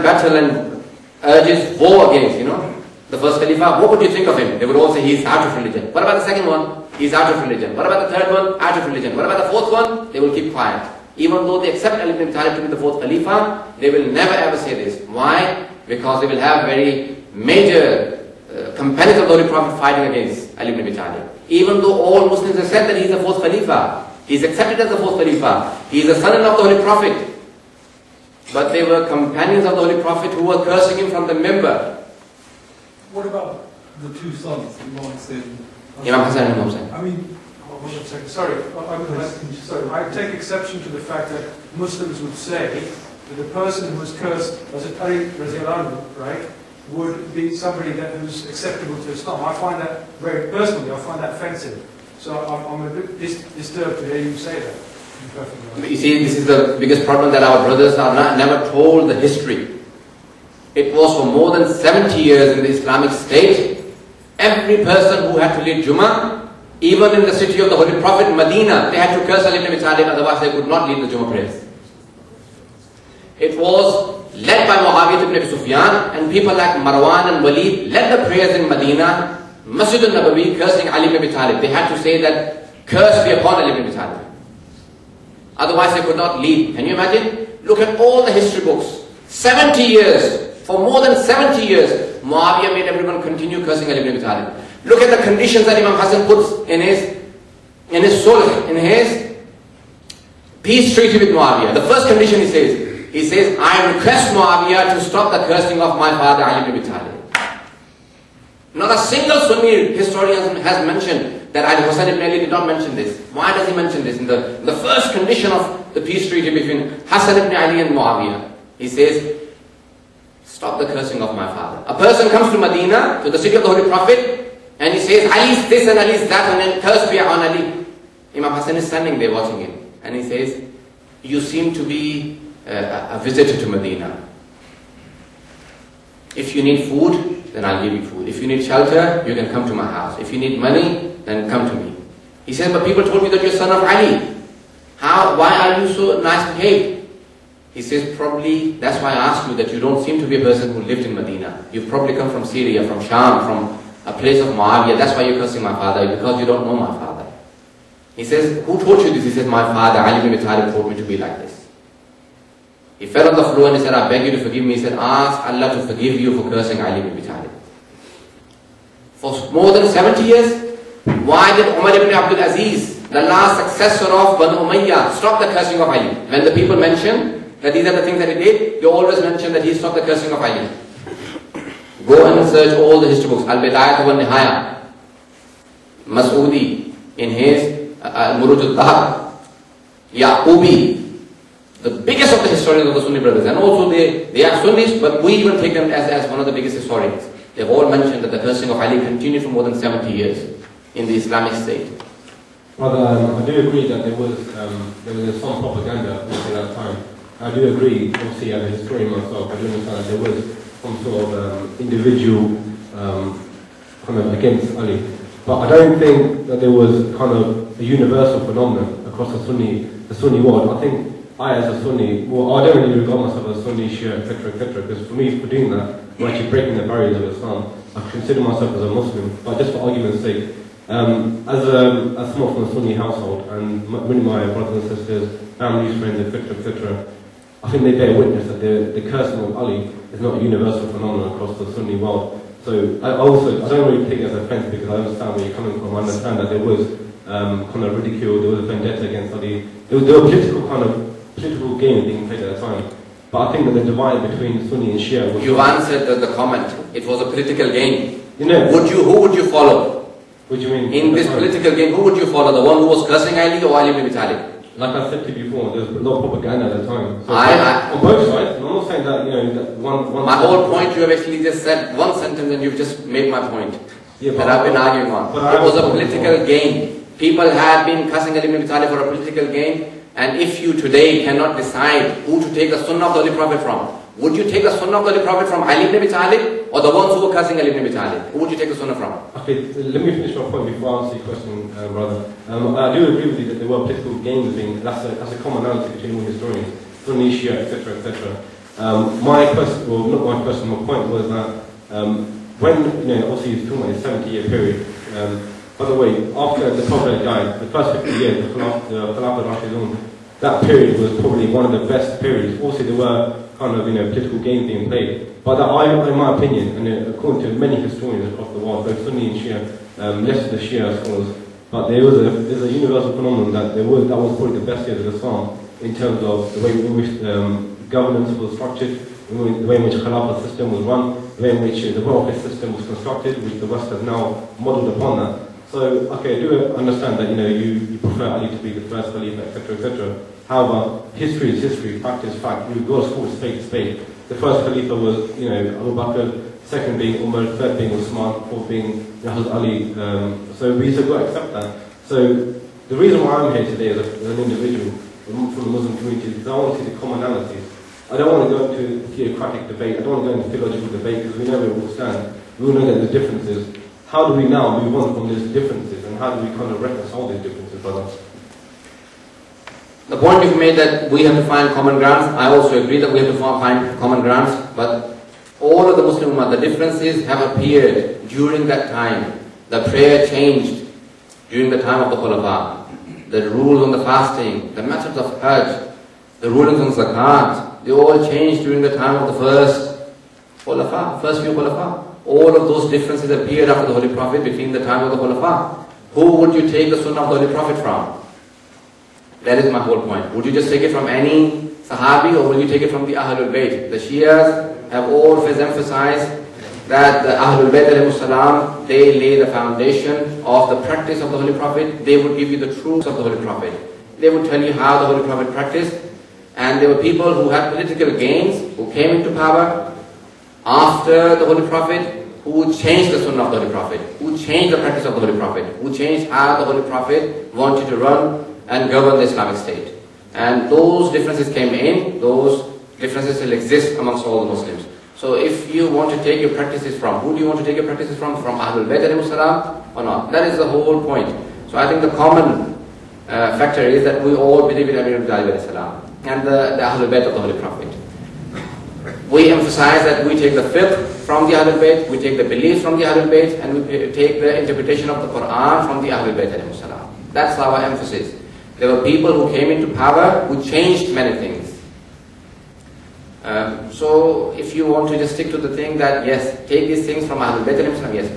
battle and urges war against, the first Khalifa, what would you think of him? They would all say he's out of religion. What about the second one? He's out of religion. What about the third one? Out of religion. What about the fourth one? They will keep quiet. Even though they accept Ali ibn Abi Talib to be the fourth Khalifa, they will never ever say this. Why? Because they will have very major companions of the Holy Prophet fighting against Ali ibn Abi Talib. Even though all Muslims have said that he's the fourth Khalifa, he's accepted as the fourth Khalifa, he's the son of the Holy Prophet. But they were companions of the Holy Prophet who were cursing him from the member. What about the two sons, Imam Hussein? Imam Hassan and Imam Hussein. I mean, hold on a second. Sorry, I take exception to the fact that Muslims would say that the person who was cursed, was it Ali Radiallahu anhu, right, would be somebody that was acceptable to Islam. I find that very personally, I find that offensive. So I'm a bit disturbed to hear you say that. You see, this is the biggest problem, that our brothers are never told the history. It was for more than 70 years in the Islamic State. Every person who had to lead Jummah, even in the city of the Holy Prophet, Medina, they had to curse Ali ibn Abi Talib, otherwise they could not lead the Jummah prayers. It was led by Muawiyah ibn Abi Sufyan, and people like Marwan and Walid led the prayers in Medina, Masjid al-Nabawi, cursing Ali ibn Abi Talib. They had to say that, curse be upon Ali ibn Abi Talib. Otherwise they could not lead. Can you imagine? Look at all the history books. 70 years, for more than 70 years, Muawiyah made everyone continue cursing Ali ibn Abi Talib. Look at the conditions that Imam Hassan puts in his sulh, in his peace treaty with Muawiyah. The first condition he says, I request Muawiyah to stop the cursing of my father Ali ibn Abi Talib. Not a single Sunni historian has mentioned that Ali Hussain ibn Ali did not mention this. Why does he mention this? In the first condition of the peace treaty between Hassan ibn Ali and Muawiyah, he says, stop the cursing of my father. A person comes to Medina, to the city of the Holy Prophet, and he says, Ali's this and Ali's that, and then curse be on Ali. Imam Hassan is standing there watching him, and he says, you seem to be a visitor to Medina. If you need food, then I'll give you food. If you need shelter, you can come to my house. If you need money, then come to me. He says, but people told me that you're son of Ali. Why are you so nice behaved? He says, probably, that's why I asked you, that you don't seem to be a person who lived in Medina. You've probably come from Syria, from Sham, from a place of Muawiyah. That's why you're cursing my father, because you don't know my father. He says, who taught you this? He says, my father, Ali ibn Abi Talib, taught me to be like this. He fell on the floor and he said, I beg you to forgive me. He said, ask Allah to forgive you for cursing Ali ibn Abi Talib. For more than 70 years, why did Umar ibn Abdul Aziz, the last successor of Banu Umayyah, stop the cursing of Ali? When the people mention that these are the things that he did, they always mention that he stopped the cursing of Ali. Go and search all the history books. Al-Bidayat wa Nihaya, Mas'udi, in his Al-Muruj al-Dhahab, Yaqubi, the biggest of the historians of the Sunni brothers. And also they are Sunnis, but we even take them as one of the biggest historians. They've all mentioned that the cursing of Ali continued for more than 70 years in the Islamic State. Brother, I do agree that there was some propaganda at that time. I do agree, obviously as a historian myself, I do understand that there was some sort of individual kind of against Ali. But I don't think that there was kind of a universal phenomenon across the Sunni world. I think I, as a Sunni, well, I don't really regard myself as a Sunni, Shia, etc., because for me, for doing that, I'm actually breaking the barriers of Islam. I consider myself as a Muslim, but just for argument's sake, as someone from a Sunni household, and many of my brothers and sisters, families, friends, etc., I think they bear witness that the cursing of Ali is not a universal phenomenon across the Sunni world. So I don't really take it as an offence, because I understand where you're coming from. I understand that there was kind of ridicule, there was a vendetta against Ali. There were political games being played at the time. But I think that the divide between Sunni and Shia was... You answered the comment. It was a political game. You know, who would you follow? What do you mean? In this political game, who would you follow? The one who was cursing Ali or Ali ibn Abi Talib? Like I said to you before, there was a lot of propaganda at the time. So on both sides, I'm not saying that, that one my whole point, you have actually just said one sentence and you've just made my point. Yeah, that I've been arguing on. It was a political game. People had been cursing Ali ibn Abi Talib for a political game. And if you today cannot decide who to take the Sunnah of the Holy Prophet from, would you take the Sunnah of the Holy Prophet from Ali ibn Abi Talib or the ones who were cursing Ali ibn Abi Talib? Who would you take the Sunnah from? Okay, let me finish my point before I answer your question, brother. I do agree with you that there were political games being, that's a commonality between all historians, Sunni, Shia, etc., etc. My question, well, not my question, my point was that when, obviously he's talking about a 70-year period. By the way, after the Prophet died, the first 50 years, the Khilafat Rashidun, that period was probably one of the best periods. Also, there were kind of, political games being played. But that, in my opinion, and according to many historians across the world, both Sunni and Shia, less of the Shia scholars, but there's a universal phenomenon that that was probably the best years of Islam in terms of the way in which governance was structured, the way in which Khilafat system was run, the way in which the welfare system was constructed, which the West has now modelled upon that. So, okay, I do understand that you prefer Ali to be the first Khalifa, etc., etc. However, history is history, fact is fact. We've got to call spade to spade. The first Khalifa was, Abu Bakr, second being Umar, third being Usman, fourth being Hazrat Ali. So we still got to accept that. So the reason why I'm here today as an individual from the Muslim community is because I want to see the commonalities. I don't want to go into theocratic debate. I don't want to go into theological debate because we know where we all stand. We all know that the differences. How do we now move on from these differences, and how do we kind of reconcile these differences, brother? The point you've made that we have to find common grounds, I also agree that we have to find common grounds, but all of the Muslim Ummah, the differences have appeared during that time. The prayer changed during the time of the Khulafa. The rules on the fasting, the methods of Hajj, the rulings on Zakat, they all changed during the time of the first Khulafa, first few Khulafa. All of those differences appeared after the Holy Prophet between the time of the Khulafa. Who would you take the Sunnah of the Holy Prophet from? That is my whole point. Would you just take it from any Sahabi, or will you take it from the Ahlul Bayt? The Shias have always emphasized that the Ahlul Bayt ﷺ, they lay the foundation of the practice of the Holy Prophet. They would give you the truths of the Holy Prophet. They would tell you how the Holy Prophet practiced. And there were people who had political gains, who came into power after the Holy Prophet, who changed the Sunnah of the Holy Prophet, who changed the practice of the Holy Prophet, who changed how the Holy Prophet wanted to run and govern the Islamic State. And those differences came in, those differences still exist amongst all the Muslims. So if you want to take your practices from, who do you want to take your practices from Ahlul Bayt ﷺ or not? That is the whole point. So I think the common factor is that we all believe in Ali ibn Abi Talib ﷺ and the Ahlul Bayt of the Holy Prophet. We emphasize that we take the fiqh from the Ahlul Bayt, we take the beliefs from the Ahlul Bayt, and we take the interpretation of the Quran from the Ahlul Bayt ﷺ. That's our emphasis. There were people who came into power who changed many things. So if you want to just stick to the thing that, yes, take these things from Ahlul Bayt ﷺ, yes,